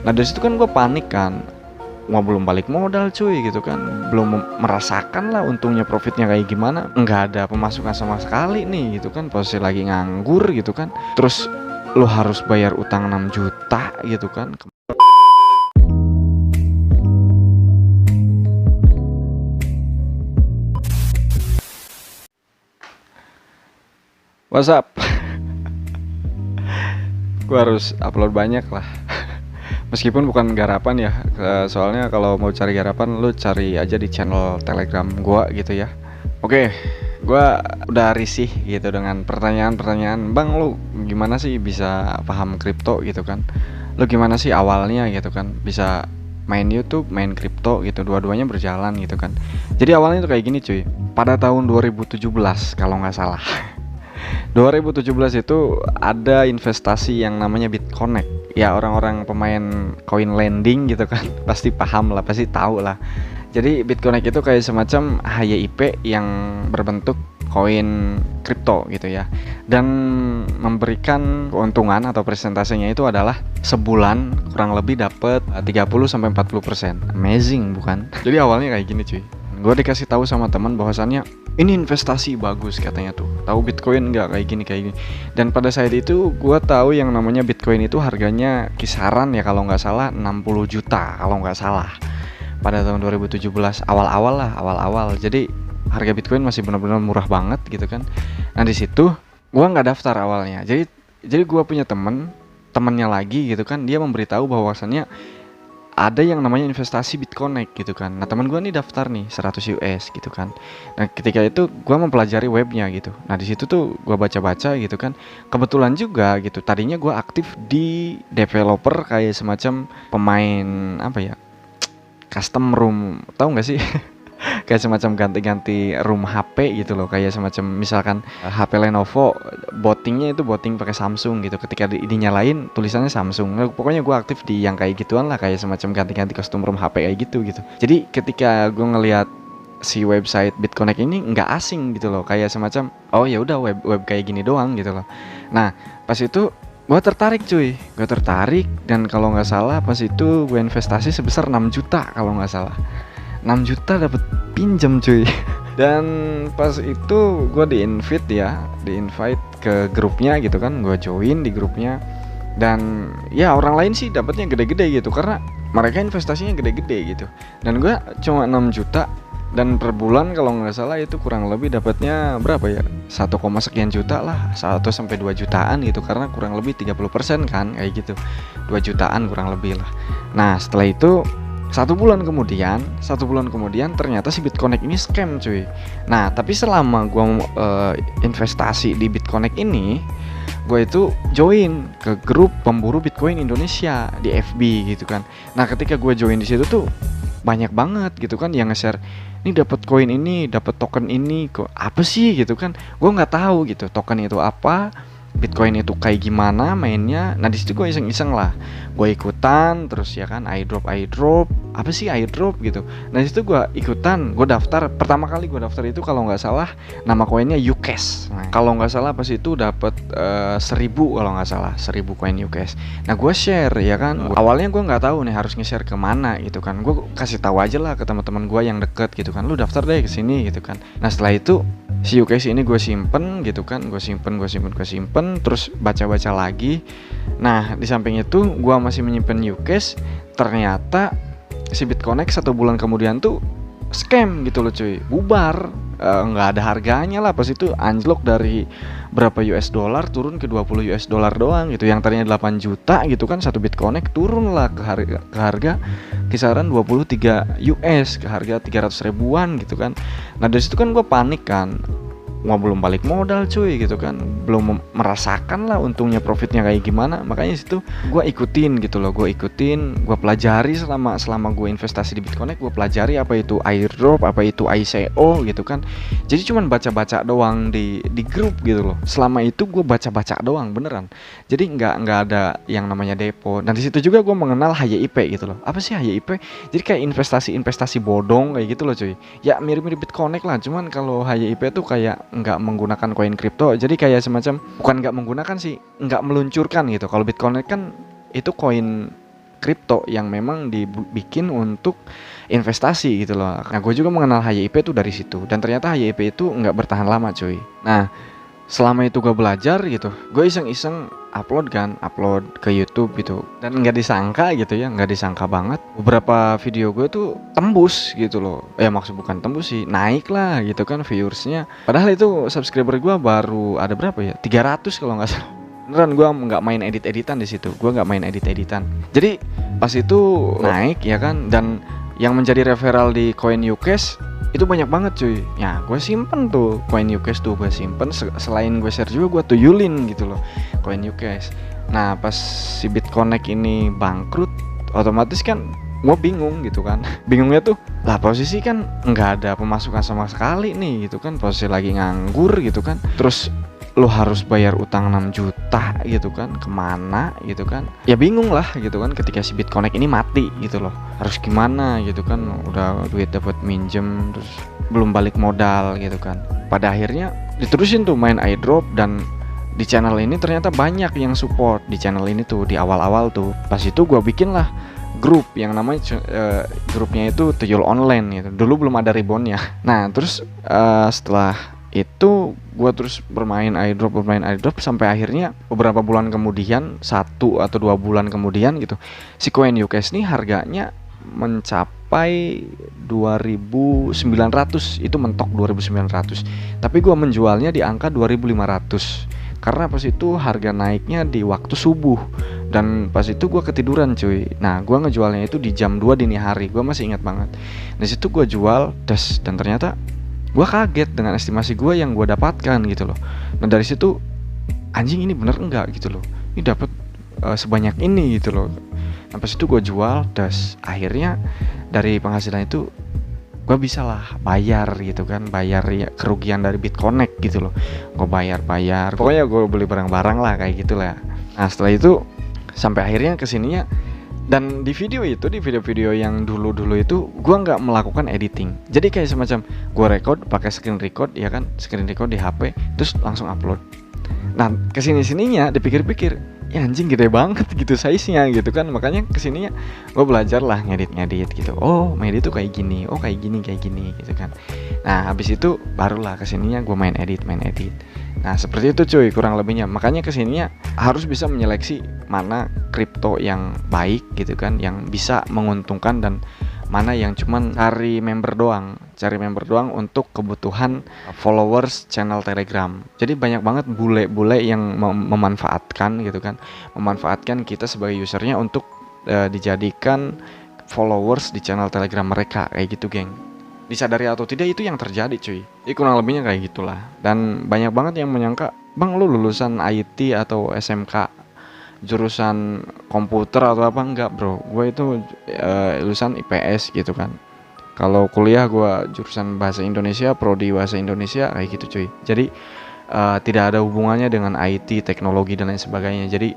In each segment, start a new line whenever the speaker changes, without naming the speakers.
Nah dari situ kan gue panik kan, wah belum balik modal cuy gitu kan, belum merasakan lah untungnya profitnya kayak gimana, nggak ada pemasukan sama sekali nih gitu kan, posisi lagi nganggur gitu kan, terus lo harus bayar utang 6 juta gitu kan. What's up? Gue harus upload banyak lah. Meskipun bukan garapan ya, soalnya kalau mau cari garapan lu cari aja di channel Telegram gua gitu ya. Oke, gua udah risih gitu dengan pertanyaan-pertanyaan, "Bang, lu gimana sih bisa paham kripto gitu kan? Lu gimana sih awalnya gitu kan bisa main YouTube, main kripto gitu, dua-duanya berjalan gitu kan." Jadi awalnya tuh kayak gini cuy. Pada tahun 2017 kalau nggak salah. 2017 itu ada investasi yang namanya BitConnect. Ya orang-orang pemain coin lending gitu kan pasti paham lah, pasti tahu lah. Jadi BitConnect itu kayak semacam HYIP yang berbentuk koin kripto gitu ya. Dan memberikan keuntungan atau presentasinya itu adalah sebulan kurang lebih dapat 30 sampai 40%. Amazing bukan? Jadi awalnya kayak gini cuy. Gue dikasih tahu sama teman bahwasannya ini investasi bagus katanya tuh. Tahu Bitcoin nggak kayak gini. Dan pada saat itu gue tahu yang namanya Bitcoin itu harganya kisaran ya kalau nggak salah 60 juta kalau nggak salah. Pada tahun 2017 awal-awal. Jadi harga Bitcoin masih benar-benar murah banget gitu kan. Nah di situ gue nggak daftar awalnya. Jadi gue punya temennya lagi gitu kan. Dia memberitahu bahwasannya ada yang namanya investasi BitConnect gitu kan. Nah teman gue nih daftar nih 100 US gitu kan. Nah ketika itu gue mempelajari webnya gitu. Nah di situ tuh gue baca-baca gitu kan. Kebetulan juga gitu. Tadinya gue aktif di developer kayak semacam pemain apa ya, custom room, tahu nggak sih? Kayak semacam ganti-ganti room HP gitu loh, kayak semacam misalkan HP Lenovo bottingnya itu botting pakai Samsung gitu, ketika dinyalain tulisannya Samsung. Nah, pokoknya gue aktif di yang kayak gituan lah, kayak semacam ganti-ganti custom room HP kayak gitu. Jadi ketika gue ngelihat si website BitConnect ini nggak asing gitu loh, kayak semacam oh ya udah web kayak gini doang gitu loh. Nah pas itu gue tertarik dan kalau nggak salah pas itu gue investasi sebesar 6 juta kalau nggak salah. 6 juta dapat pinjam cuy. Dan pas itu gue di-invite ke grupnya gitu kan, gue join di grupnya. Dan ya orang lain sih dapatnya gede-gede gitu karena mereka investasinya gede-gede gitu. Dan gue cuma 6 juta dan per bulan kalau nggak salah itu kurang lebih dapatnya berapa ya? 1, sekian juta lah, 1 sampai 2 jutaan gitu karena kurang lebih 30% kan kayak gitu. 2 jutaan kurang lebih lah. Nah, setelah itu satu bulan kemudian ternyata si BitConnect ini scam cuy. Nah tapi selama gue investasi di BitConnect ini, gue itu join ke grup pemburu Bitcoin Indonesia di FB gitu kan. Nah ketika gue join di situ tuh banyak banget gitu kan yang nge-share, ini dapat koin ini, dapat token ini, kok apa sih gitu kan. Gue nggak tahu gitu token itu apa, Bitcoin itu kayak gimana mainnya. Nah di situ gue iseng-iseng lah, gue ikutan terus ya kan, airdrop apa sih airdrop gitu. Nah di situ gue ikutan, gue daftar. Pertama kali gue daftar itu kalau nggak salah nama koinnya UCAsh. Nah, kalau nggak salah pas itu dapat 1000 kalau nggak salah, 1000 koin UCAsh. Nah gue share ya kan. Awalnya gue nggak tahu nih harus nge-share kemana gitu kan. Gue kasih tahu aja lah ke teman-teman gue yang deket gitu kan, lu daftar deh ke sini gitu kan. Nah setelah itu si UCAsh ini gue simpen gitu kan, gue simpen terus baca-baca lagi. Nah di samping itu gue masih menyimpan UCAsh, ternyata si BitConnect 1 bulan kemudian tuh scam gitu loh cuy, bubar, nggak ada harganya lah. Pas itu anjlok dari berapa US dollar turun ke 20 US dollar doang gitu. Yang tadinya 8 juta gitu kan satu BitConnect turun lah ke harga kisaran 23 US, ke harga 300 ribuan gitu kan. Nah dari situ kan gue panik kan, wah belum balik modal cuy gitu kan, belum merasakan lah untungnya profitnya kayak gimana. Makanya situ gue ikutin gitu loh, gue pelajari selama gue investasi di BitConnect. Gue pelajari apa itu airdrop, apa itu ICO gitu kan. Jadi cuman baca-baca doang di grup gitu loh. Selama itu gue baca-baca doang beneran. Jadi nggak ada yang namanya depo. Dan di situ juga gue mengenal HYIP gitu loh. Apa sih HYIP? Jadi kayak investasi bodong kayak gitu loh cuy. Ya mirip-mirip BitConnect lah, cuman kalau HYIP tuh kayak nggak menggunakan koin kripto. Jadi kayak semacam, bukan nggak menggunakan sih, nggak meluncurkan gitu. Kalau BitConnect kan itu koin kripto yang memang dibikin untuk investasi gitu loh. Nah, gue juga mengenal HYIP itu dari situ, dan ternyata HYIP itu nggak bertahan lama cuy. Nah, selama itu gue belajar gitu, gue iseng-iseng upload ke YouTube gitu, dan nggak disangka gitu ya, nggak disangka banget beberapa video gue tuh tembus gitu loh. Maksud bukan tembus sih, naik lah gitu kan viewersnya, padahal itu subscriber gue baru ada berapa ya, 300 kalau nggak salah. Beneran gue nggak main edit-editan di situ, gue nggak main edit-editan. Jadi pas itu naik ya kan, dan yang menjadi referral di Coin Ucase itu banyak banget cuy. Ya gue simpen tuh Coin Ucase tuh, gue simpen. Selain gue share juga, gue tuyulin gitu loh Coin Ucase. Nah pas si BitConnect ini bangkrut, otomatis kan gue bingung gitu kan. Bingungnya tuh, lah posisi kan nggak ada pemasukan sama sekali nih gitu kan, posisi lagi nganggur gitu kan. Terus lo harus bayar utang 6 juta gitu kan, kemana gitu kan. Ya bingung lah gitu kan ketika si BitConnect ini mati gitu loh. Harus gimana gitu kan, udah duit dapat minjem terus belum balik modal gitu kan. Pada akhirnya diterusin tuh main airdrop, dan di channel ini ternyata banyak yang support di channel ini tuh di awal-awal tuh. Pas itu gua bikin lah grup yang namanya grupnya itu Tuyul Online gitu. Dulu belum ada Ribbonnya. Nah terus setelah itu gue terus bermain airdrop sampai akhirnya beberapa bulan kemudian, 1 atau 2 bulan kemudian gitu, si Coin Ucase nih harganya mencapai 2.900, itu mentok 2.900, tapi gue menjualnya di angka 2.500 karena pas itu harga naiknya di waktu subuh, dan pas itu gue ketiduran cuy. Nah gue ngejualnya itu di jam 2 dini hari, gue masih ingat banget. Di situ gue jual dan ternyata gue kaget dengan estimasi gue yang gue dapatkan gitu loh. Nah dari situ, anjing ini bener enggak gitu loh, ini dapat sebanyak ini gitu loh. Nah pas itu gue jual, akhirnya dari penghasilan itu gue bisa lah bayar gitu kan, bayar ya kerugian dari BitConnect gitu loh. Gue bayar, pokoknya gue beli barang-barang lah kayak gitulah. Nah setelah itu sampai akhirnya kesininya. Dan di video-video yang dulu itu gue nggak melakukan editing. Jadi kayak semacam gue record pakai screen record ya kan, screen record di HP terus langsung upload. Nah kesini-sininya dipikir-pikir, ya anjing gede banget gitu size-nya gitu kan. Makanya kesininya gue belajar lah ngedit gitu. Oh ngedit tuh kayak gini, oh kayak gini gitu kan. Nah habis itu barulah kesininya gue main edit. Nah seperti itu cuy kurang lebihnya. Makanya kesininya harus bisa menyeleksi mana kripto yang baik gitu kan, yang bisa menguntungkan, dan mana yang cuman cari member doang untuk kebutuhan followers channel Telegram. Jadi banyak banget bule-bule yang memanfaatkan gitu kan, memanfaatkan kita sebagai usernya untuk dijadikan followers di channel Telegram mereka kayak gitu geng. Disadari atau tidak itu yang terjadi cuy. Jadi kurang lebihnya kayak gitulah. Dan banyak banget yang menyangka, bang lu lulusan IT atau SMK jurusan komputer atau apa. Enggak bro, gue itu lulusan IPS gitu kan. Kalau kuliah gue jurusan bahasa Indonesia, prodi bahasa Indonesia kayak gitu cuy. Jadi tidak ada hubungannya dengan IT, teknologi dan lain sebagainya. Jadi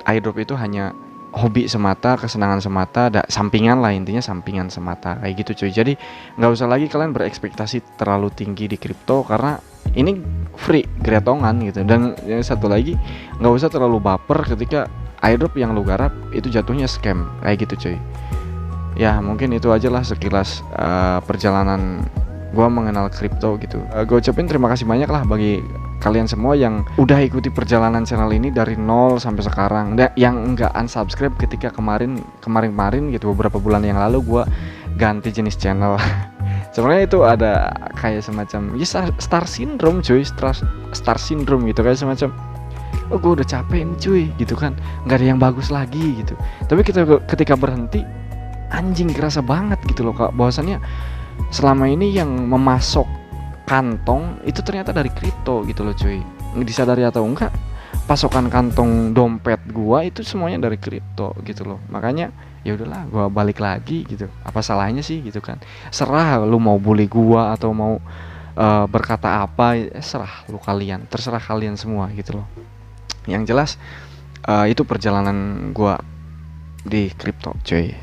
airdrop itu hanya hobi semata, kesenangan semata, sampingan lah, intinya sampingan semata kayak gitu cuy. Jadi nggak usah lagi kalian berekspektasi terlalu tinggi di kripto, karena ini free, gretongan gitu. Dan yang satu lagi, nggak usah terlalu baper ketika airdrop yang lu garap itu jatuhnya scam kayak gitu cuy. Ya mungkin itu aja lah sekilas perjalanan gue mengenal kripto gitu. Gue ucapin terima kasih banyak lah bagi kalian semua yang udah ikuti perjalanan channel ini dari nol sampai sekarang. Yang enggak unsubscribe ketika kemarin gitu, beberapa bulan yang lalu gue ganti jenis channel. Sebenarnya itu ada kayak semacam star syndrome cuy, star syndrome gitu, kayak semacam oh gue udah capek nih cuy gitu kan, nggak ada yang bagus lagi gitu. Tapi ketika berhenti, anjing kerasa banget gitu loh kak, bahwasannya selama ini yang memasok kantong itu ternyata dari kripto gitu loh cuy. Disadari atau enggak, pasokan kantong dompet gua itu semuanya dari kripto gitu loh. Makanya ya udahlah, gua balik lagi gitu. Apa salahnya sih gitu kan? Serah lu mau bully gua atau mau berkata apa, serah lu kalian, terserah kalian semua gitu loh. Yang jelas itu perjalanan gua di kripto cuy,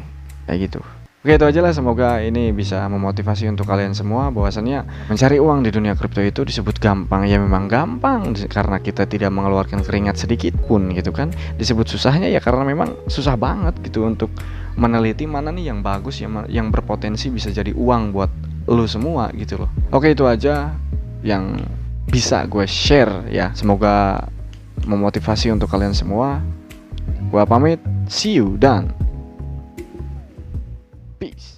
kayak gitu. Oke, itu aja lah, semoga ini bisa memotivasi untuk kalian semua bahwasannya mencari uang di dunia kripto itu disebut gampang. Ya memang gampang karena kita tidak mengeluarkan keringat sedikit pun gitu kan. Disebut susahnya ya karena memang susah banget gitu untuk meneliti mana nih yang bagus, yang berpotensi bisa jadi uang buat lu semua gitu loh. Oke, itu aja yang bisa gue share ya. Semoga memotivasi untuk kalian semua. Gua pamit, see you dan peace.